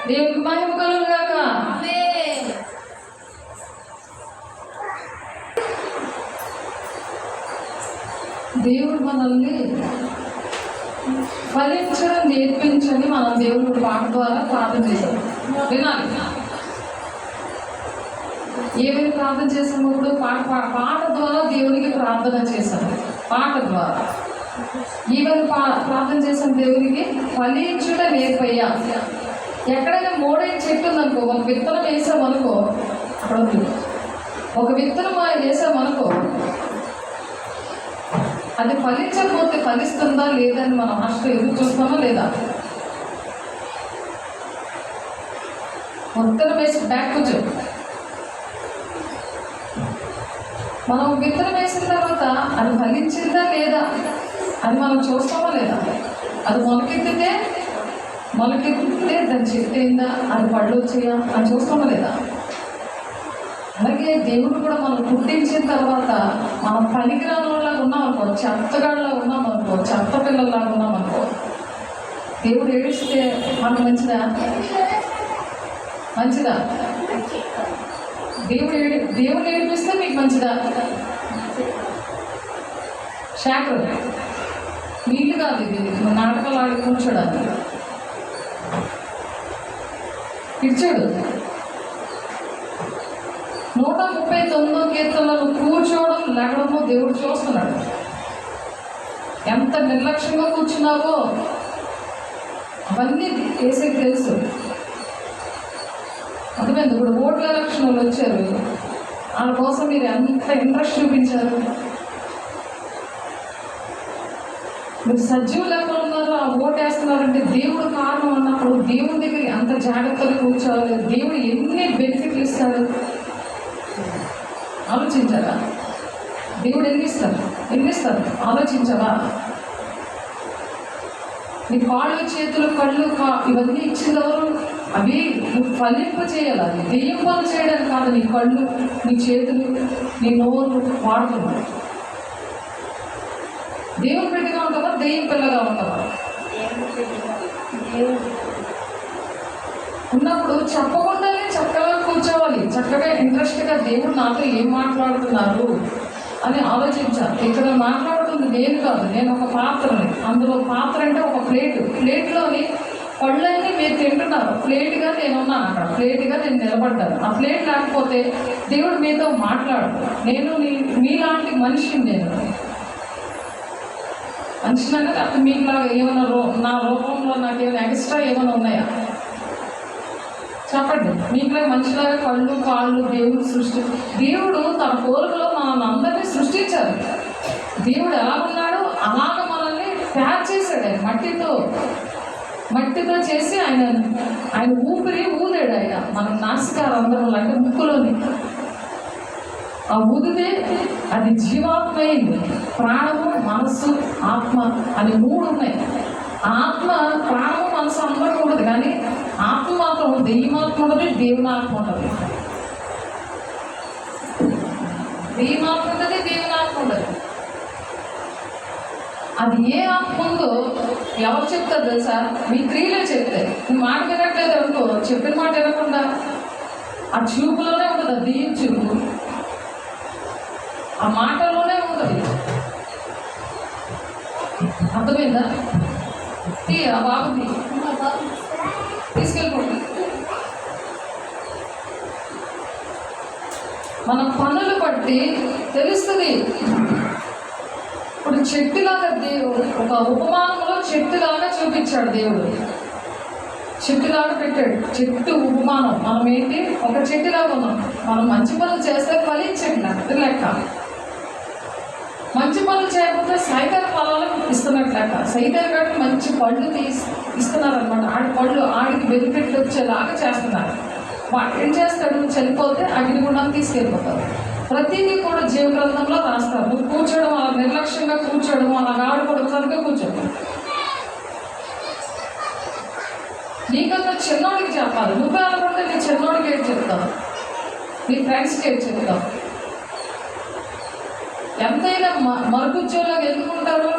దేవునికి మహిమ కలుగును గాక. దేవుడు మనల్ని ఫలించడం నేర్పించని మనం దేవుడు పాట ద్వారా ప్రార్థన చేశాం. వినాలి, ఏమైనా ప్రార్థన చేసినప్పుడు పాట ద్వారా దేవునికి ప్రార్థన చేశాం. పాట ద్వారా ఈవెన్ ప్రార్థన చేసిన దేవునికి ఫలించుట నేర్పయ్యా. ఎక్కడైనా మోడైన చెట్టు ఉందనుకో, ఒక విత్తనం వేసామనుకో, అక్కడ ఒక విత్తనం వేసామనుకో, అది ఫలించకపోతే ఫలిస్తుందా లేదని మనం అసలు ఎదురు చూస్తామా లేదా? విత్తనం వేసి బ్యాక్ కూర్చో. మనం విత్తనం వేసిన తర్వాత అది ఫలించిందా లేదా అది మనం చూస్తామా లేదా? అది మొలకెత్తితే దాని చెట్టు అయిందా, అది పళ్ళు వచ్చాయా అని చూస్తామా లేదా? అలాగే దేవుడు కూడా మనం పుట్టించిన తర్వాత మనం పనికిరానిలాగా ఉన్నామనుకో, చెత్తగాళ్ళలా ఉన్నామనుకో, చెత్త పిల్లల్లాగా ఉన్నామనుకో, దేవుడు ఏడిస్తే మనకు మంచిదా? మంచిదా? దేవుడు ఏడిపిస్తే మీకు మంచిదా? శాఖరు నీళ్ళు కాదు, ఇది నాటకాలు ఆడి కూర్చోడానికి ఇచ్చాడు. 139వ కీర్తనలో కూర్చోవడం లేకడము దేవుడు చూస్తున్నాడు. ఎంత నిర్లక్ష్యంగా కూర్చున్నావో అవన్నీ వేసేకి తెలుసు. అర్థమైంది? ఇప్పుడు ఓట్ల ఎలక్షన్లు వచ్చారు, వాళ్ళ కోసం మీరు ఎంత ఇంట్రెస్ట్ చూపించారు. మీరు సజీవులు ఎక్కడ ఉన్నారు, ఆ ఓటు వేస్తున్నారంటే దేవుడు కారణం అన్నప్పుడు దేవుడి దగ్గర అంత జాగ్రత్తగా కూర్చోవాలి. దేవుడు ఎన్ని బెనిఫిట్లు ఇస్తాడు ఆలోచించారా? దేవుడు ఎన్ని ఇస్తారు ఆలోచించవా? నీ కాళ్ళు చేతులు కళ్ళు ఇవన్నీ ఇచ్చిందెవరు? అవి నువ్వు ఫలింప చేయాలి. దెయ్యం పనులు చేయడానికి కాదు. నీ కళ్ళు, నీ చేతులు, నీ నోరు వాడుతున్నావు. దేవుని బిడ్డగా ఉంటావా, దెయ్యం పిల్లగా ఉంటావా? ఉన్నప్పుడు చెప్పకుండానే చక్కగా కూర్చోవాలి. చక్కగా ఇంట్రెస్ట్గా దేవుడు నాతో ఏం మాట్లాడుతున్నారు అని ఆలోచించాలి. ఇక్కడ మాట్లాడుతుంది నేను కాదు, నేను ఒక పాత్రని. అందులో పాత్ర అంటే ఒక ప్లేట్లోని పళ్ళన్నీ మీరు తింటున్నారు. ప్లేట్గా నేను ఉన్నాను, అక్కడ ప్లేట్గా నేను నిలబడ్డాను. ఆ ప్లేట్ లేకపోతే దేవుడు మీతో మాట్లాడు. నేను మీలాంటి మనిషిని, నేను మనిషినైనా లేకపోతే మీకులాగా ఏమైనా నా రూపంలో నాకేమైనా ఎక్స్ట్రా ఏమైనా ఉన్నాయా చెప్పండి. మీకులాగా మనిషిలాగా కళ్ళు కాళ్ళు దేవుడు తన కోరికలో మనల్ని అందరినీ సృష్టించారు. దేవుడు ఎలా ఉన్నాడో అలాగ మనల్ని తయారు చేశాడు. ఆయన మట్టితో చేసి ఆయన ఊపిరి ఊదాడు. ఆయన మన నాసికారంధ్రంలో అంటే ముక్కులోని ఆ ఊదితే అది జీవాత్మ అయింది. ప్రాణము, మనస్సు, ఆత్మ అని 3 ఉన్నాయి. ఆత్మ, ప్రాణము, మనసు అందరూ ఉండదు, కానీ ఆత్మ మాత్రం దెయ్యమాత్మ ఉండదు, దేవుని ఆత్మ ఉండదు. దెయ్యమాత్మ ఉండదు, దేవుని ఆత్మ ఉండదు. అది ఏ ఆత్మ ఉందో ఎవరు చెప్తారు తెలుసా? మీ క్రియలే చెప్తాయి. నువ్వు మాట వినట్లేదు అనుకో, చెప్పిన మాట వినకుండా ఆ చూపులోనే ఉంటుంది. ఆ దెయ్యం చూపు ఆ మాటలోనే ఉంటుంది. అర్థమైందా? ఆ బాబుని తీసుకెళ్ళిపోండి. మన పనులు బట్టి తెలుస్తుంది. ఇప్పుడు చెట్టులాగా దేవుడు ఒక ఉపమానంలో చెట్టులాగా చూపించాడు. దేవుడు చెట్టులాగా పెట్టాడు. చెట్టు ఉపమానం. మనం ఏంటి? ఒక చెట్టులాగా ఉన్నాం. మనం మంచి పనులు చేస్తే ఫలించట్లేదు లెక్క. మంచి పనులు చేయకపోతే సైతాన్ ఫలాలు ఇస్తున్నట్టు లెక్క. సైతాన్ కాబట్టి మంచి పళ్ళు ఇస్తున్నారు అనమాట. ఆడికి బెనిఫిట్లు వచ్చేలాగా చేస్తున్నారు. ఏం చేస్తాడు? చనిపోతే అగ్నిగుండాన్ని తీసుకెళ్ళిపోతారు. ప్రతిదీ కూడా జీవ గ్రంథంలో రాస్తారు. నువ్వు కూర్చోవడం, అలా నిర్లక్ష్యంగా కూర్చోవడం, అలా ఆడుకోవడం, సరిగ్గా కూర్చోవడం. నీకన్నా చిన్నోడికి చెప్పాలి. నువ్వే అనుకుంటే నీ చిన్నోడికి ఏం చెప్తావు, నీ ఫ్రెండ్స్కి ఏం చెప్తావు? ఎంతైనా మరుగుజ్జోలాగా ఎందుకుంటారు?